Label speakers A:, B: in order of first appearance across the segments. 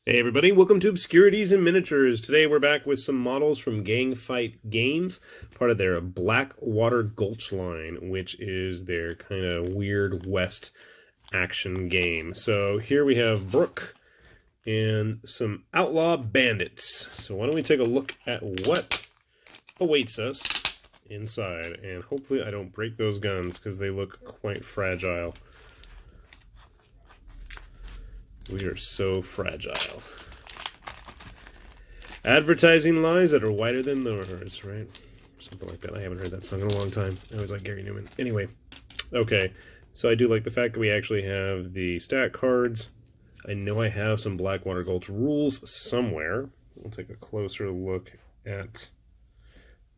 A: Hey everybody, welcome to Obscurities in Miniatures. Today we're back with some models from Gangfight Games, part of their Blackwater Gulch line, which is their kind of weird west action game. So here we have Brooke and some outlaw bandits. So why don't we take a look at what awaits us inside, and hopefully I don't break those guns because they look quite fragile. We are so fragile. Advertising lies that are wider than doors, right? Something like that. I haven't heard that song in a long time. I always like Gary Newman. Anyway, okay. So I do like the fact that we actually have the stat cards. I know I have some Blackwater Gulch rules somewhere. We'll take a closer look at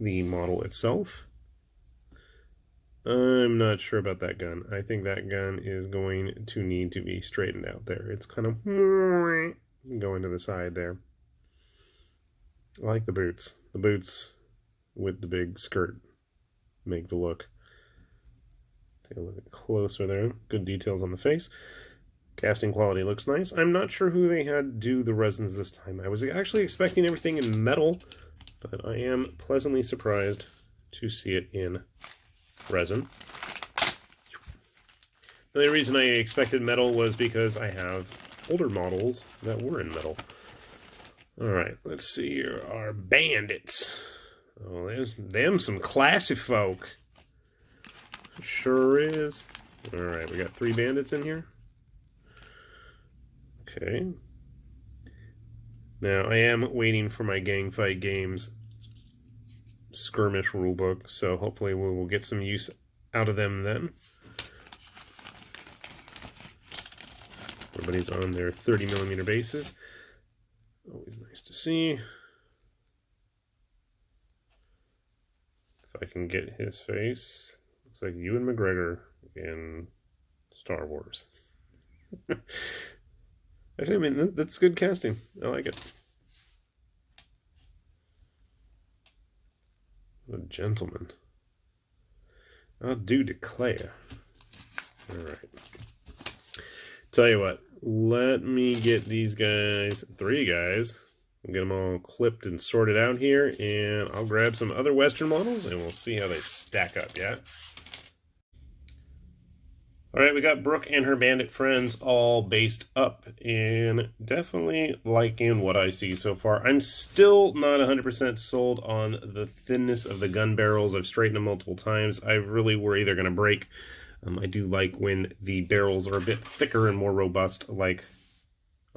A: the model itself. I'm not sure about that gun. I think that gun is going to need to be straightened out there. It's kind of going to the side there. I like the boots. The boots with the big skirt make the look. Take a look closer there. Good details on the face. Casting quality looks nice. I'm not sure who they had do the resins this time. I was actually expecting everything in metal, but I am pleasantly surprised to see it in resin. The only reason I expected metal was because I have older models that were in metal. Alright, let's see here. Our bandits. Oh, there's them some classy folk. Sure is. Alright, we got 3 bandits in here. Okay. Now, I am waiting for my Gangfight Games skirmish rulebook, so hopefully we will get some use out of them then. Everybody's on their 30mm bases. Always nice to see. If I can get his face. Looks like Ewan McGregor in Star Wars. Actually, I mean, that's good casting. I like it. What a gentleman. I do declare. Alright. Tell you what, let me get these guys, 3 guys, we'll get them all clipped and sorted out here, and I'll grab some other Western models, and we'll see how they stack up, yeah? Alright, we got Brooke and her bandit friends all based up, and definitely liking what I see so far. I'm still not 100% sold on the thinness of the gun barrels. I've straightened them multiple times. I really worry they're going to break. I do like when the barrels are a bit thicker and more robust, like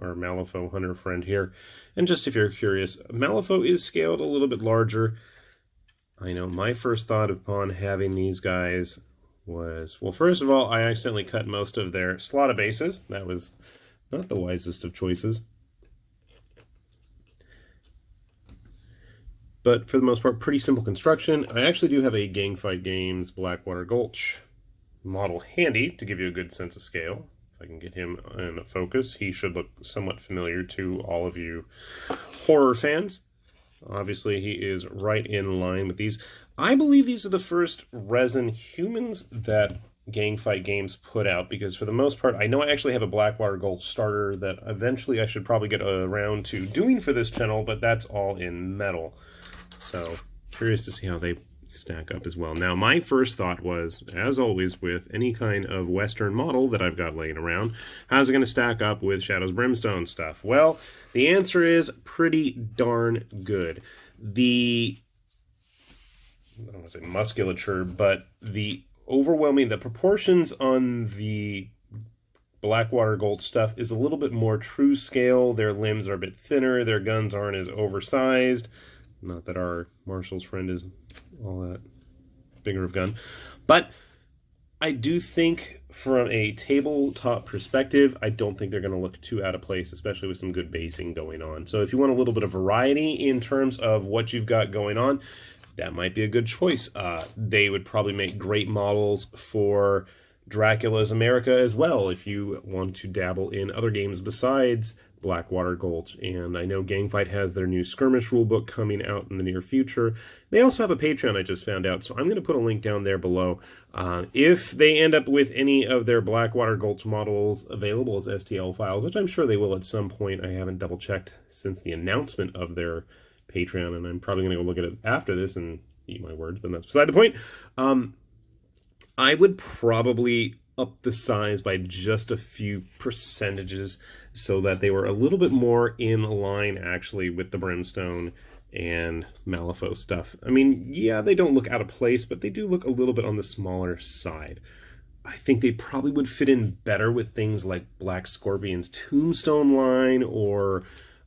A: our Malifaux Hunter friend here. And just if you're curious, Malifaux is scaled a little bit larger. I know my first thought upon having these guys was, well, first of all, I accidentally cut most of their slotted bases. That was not the wisest of choices. But for the most part, pretty simple construction. I actually do have a Gangfight Games Blackwater Gulch model handy to give you a good sense of scale. If I can get him in focus, he should look somewhat familiar to all of you horror fans. Obviously, he is right in line with these. I believe these are the first resin humans that Gangfight Games put out, because for the most part, I know I actually have a Blackwater Gulch starter that eventually I should probably get around to doing for this channel, but that's all in metal. So, curious to see how they stack up as well. Now, my first thought was, as always with any kind of Western model that I've got laying around, how's it going to stack up with Shadow's Brimstone stuff? Well, the answer is pretty darn good. I don't want to say musculature, but the proportions on the Blackwater Gulch stuff is a little bit more true scale. Their limbs are a bit thinner. Their guns aren't as oversized. Not that our Marshall's friend is all that bigger of gun. But I do think from a tabletop perspective, I don't think they're going to look too out of place, especially with some good basing going on. So if you want a little bit of variety in terms of what you've got going on, that might be a good choice. They would probably make great models for Dracula's America as well, if you want to dabble in other games besides Blackwater Gulch, and I know Gangfight has their new skirmish rulebook coming out in the near future. They also have a Patreon, I just found out, so I'm going to put a link down there below. If they end up with any of their Blackwater Gulch models available as STL files, which I'm sure they will at some point, I haven't double-checked since the announcement of their Patreon, and I'm probably going to go look at it after this and eat my words, but that's beside the point. I would probably up the size by just a few percentages so that they were a little bit more in line actually with the Brimstone and Malifaux stuff. I mean, yeah, they don't look out of place, but they do look a little bit on the smaller side. I think they probably would fit in better with things like Black Scorpion's Tombstone line, or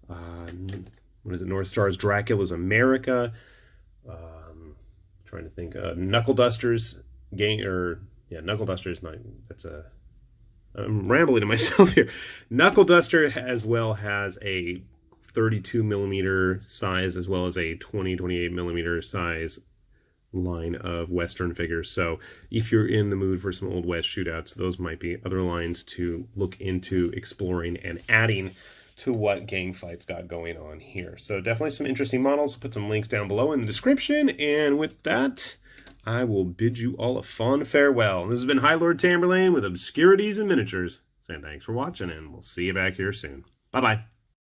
A: what is it, North Star's Dracula's America. Trying to think, Knuckle Dusters Knuckle Duster's not, I'm rambling to myself here. Knuckle Duster as well has a 32 millimeter size as well as a 28 millimeter size line of Western figures. So if you're in the mood for some Old West shootouts, those might be other lines to look into exploring and adding to what Gangfight's got going on here. So definitely some interesting models. I'll put some links down below in the description. And with that, I will bid you all a fond farewell. This has been High Lord Tamerlane with Obscurities and Miniatures, saying thanks for watching, and we'll see you back here soon. Bye-bye.